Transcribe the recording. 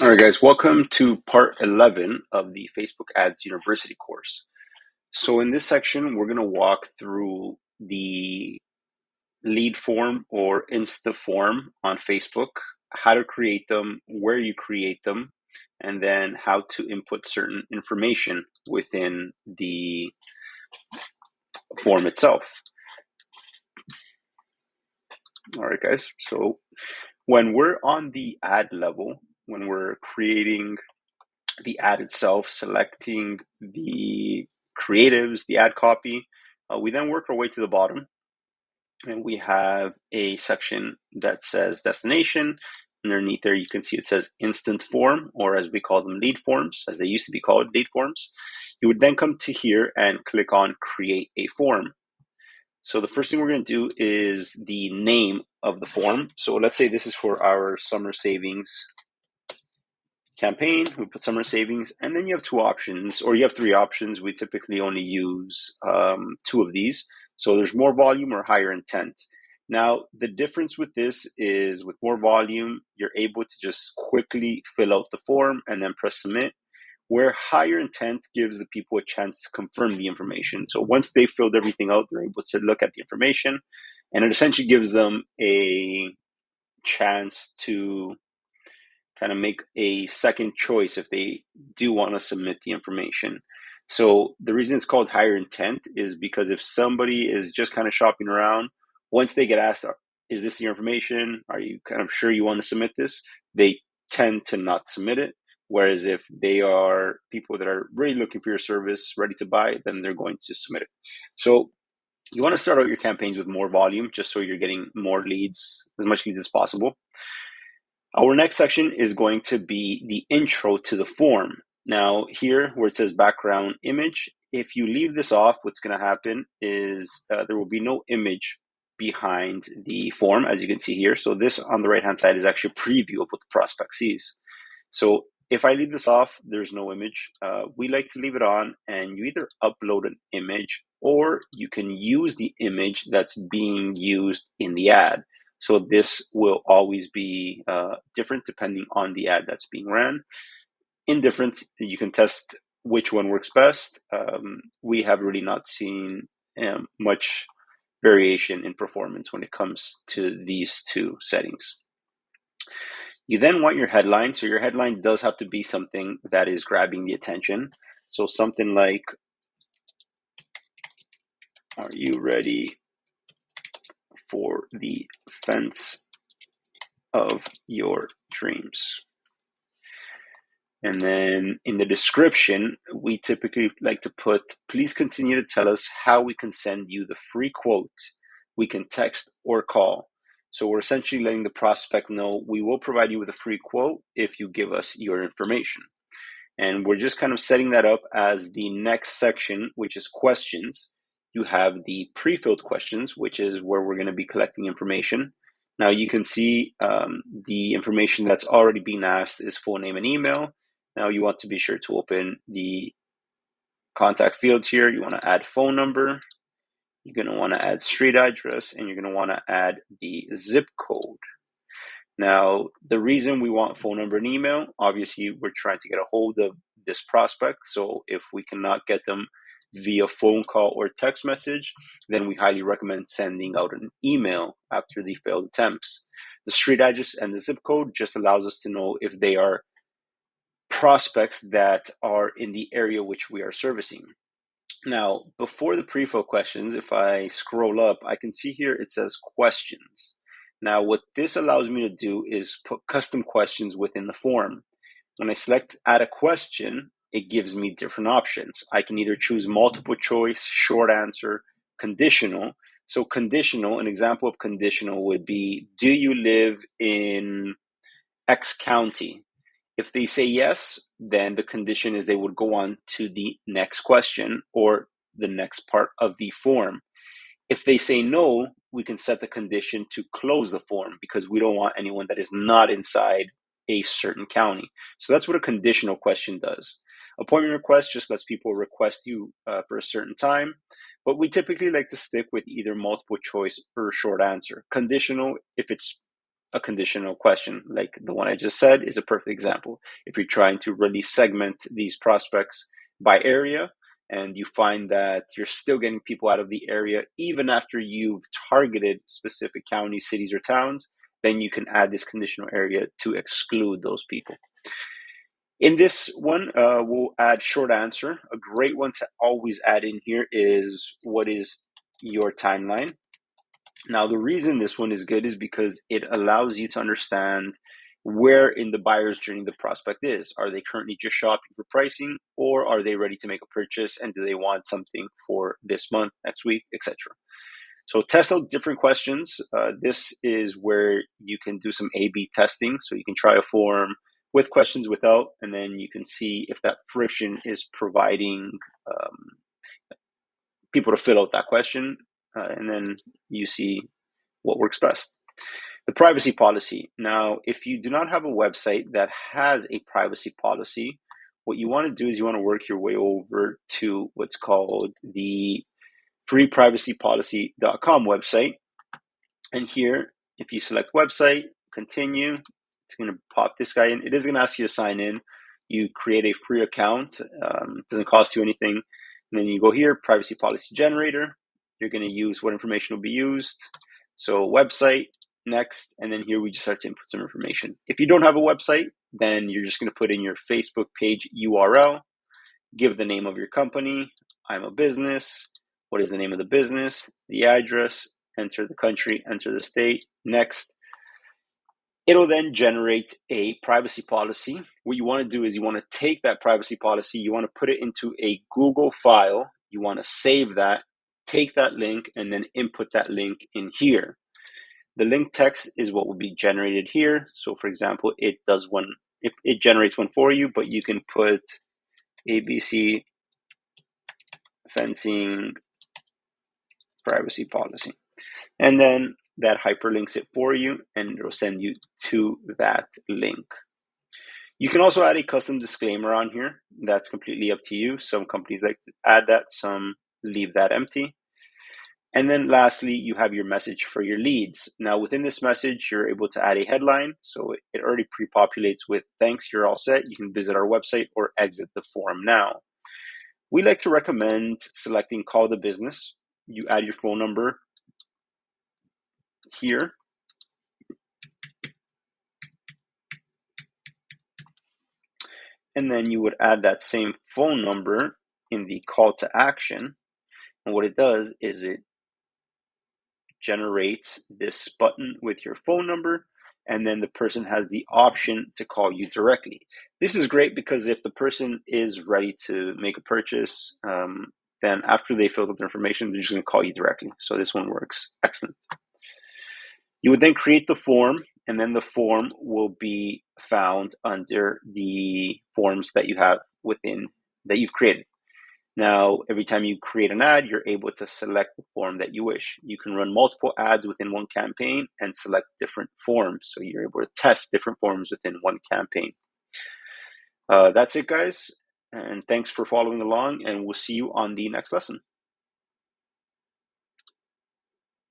All right, guys, welcome to part 11 of the Facebook Ads University course. So in this section, we're going to walk through the lead form or Insta form on Facebook, how to create them, where you create them, and then how to input certain information within the form itself. All right, guys, so when we're on the ad level, when we're creating the ad itself, selecting the creatives, the ad copy. We then work our way to the bottom and we have a section that says destination. Underneath there, you can see it says instant form, or as we call them, lead forms, as they used to be called, lead forms. You would then come to here and click on create a form. So the first thing we're going to do is the name of the form. So let's say this is for our summer savings campaign. We put summer savings, and then you have two options, or you have three options. We typically only use two of these. So there's more volume or higher intent. Now, the difference with this is with more volume, you're able to just quickly fill out the form and then press submit, where higher intent gives the people a chance to confirm the information. So once they filled everything out, they're able to look at the information, and it essentially gives them a chance to kind of make a second choice if they do want to submit the information. So the reason it's called higher intent is because if somebody is just kind of shopping around, once they get asked, is this your information? Are you kind of sure you want to submit this? They tend to not submit it. Whereas if they are people that are really looking for your service, ready to buy, then they're going to submit it. So you want to start out your campaigns with more volume, just so you're getting more leads, as much leads as possible. Our next section is going to be the intro to the form. Now here where it says background image, if you leave this off, what's going to happen is there will be no image behind the form, as you can see here. So this on the right hand side is actually a preview of what the prospect sees. So if I leave this off, there's no image. We like to leave it on, and you either upload an image or you can use the image that's being used in the ad. So this will always be different depending on the ad that's being ran. Indifferent, you can test which one works best. We have really not seen much variation in performance when it comes to these two settings. You then want your headline. So your headline does have to be something that is grabbing the attention. So something like, are you ready for the fence of your dreams? And then in the description, we typically like to put, please continue to tell us how we can send you the free quote. We can text or call. So we're essentially letting the prospect know we will provide you with a free quote if you give us your information. And we're just kind of setting that up as the next section, which is questions. You have the pre-filled questions, which is where we're going to be collecting information. Now you can see the information that's already been asked is full name and email. Now you want to be sure to open the contact fields here. You want to add phone number. You're going to want to add street address, and you're going to want to add the zip code. Now, the reason we want phone number and email, obviously, we're trying to get a hold of this prospect. So if we cannot get them via phone call or text message, then we highly recommend sending out an email after the failed attempts. The street address and the zip code just allows us to know if they are prospects that are in the area which we are servicing. Now, before the pre-fill questions, if I scroll up, I can see here it says questions. Now, what this allows me to do is put custom questions within the form. When I select add a question, it gives me different options. I can either choose multiple choice, short answer, conditional. So conditional, an example of conditional would be, do you live in X county? If they say yes, then the condition is they would go on to the next question or the next part of the form. If they say no, we can set the condition to close the form because we don't want anyone that is not inside a certain county. So that's what a conditional question does. Appointment request just lets people request you for a certain time, but we typically like to stick with either multiple choice or short answer. Conditional, if it's a conditional question. Like the one I just said is a perfect example. If you're trying to really segment these prospects by area and you find that you're still getting people out of the area even after you've targeted specific counties, cities, or towns, then you can add this conditional area to exclude those people. In this one, we'll add short answer. A great one to always add in here is what is your timeline. Now, the reason this one is good is because it allows you to understand where in the buyer's journey the prospect is. Are they currently just shopping for pricing, or are they ready to make a purchase, and do they want something for this month, next week, etc.? So test out different questions. This is where you can do some A/B testing. So you can try a form with questions, without, and then you can see if that friction is providing people to fill out that question, and then you see what works best. The privacy policy. Now, if you do not have a website that has a privacy policy, what you want to do is you want to work your way over to what's called the freeprivacypolicy.com website. And here, if you select website, continue, it's going to pop this guy in. It is going to ask you to sign in. You create a free account. It doesn't cost you anything. And then you go here, privacy policy generator. You're going to use what information will be used. So website, next, and then here we just start to input some information. If you don't have a website, then you're just going to put in your Facebook page URL, give the name of your company. I'm a business. What is the name of the business? The address, enter the country, enter the state, next. It'll then generate a privacy policy. What you want to do is you want to take that privacy policy, you want to put it into a Google file, you want to save that, take that link, and then input that link in here. The link text is what will be generated here. So for example, it generates one for you, but you can put ABC fencing privacy policy. And then that hyperlinks it for you, and it'll send you to that link. You can also add a custom disclaimer on here. That's completely up to you. Some companies like to add that, some leave that empty. And then lastly, you have your message for your leads. Now within this message, you're able to add a headline. So it already pre-populates with thanks, you're all set. You can visit our website or exit the forum now. We like to recommend selecting call the business. You add your phone number here. And then you would add that same phone number in the call to action. And what it does is it generates this button with your phone number, and then the person has the option to call you directly. This is great because if the person is ready to make a purchase, then after they fill out the information, they're just going to call you directly. So this one works. Excellent. You would then create the form, and then the form will be found under the forms that you have that you've created. Now, every time you create an ad, you're able to select the form that you wish. You can run multiple ads within one campaign and select different forms. So you're able to test different forms within one campaign. That's it, guys. And thanks for following along, and we'll see you on the next lesson.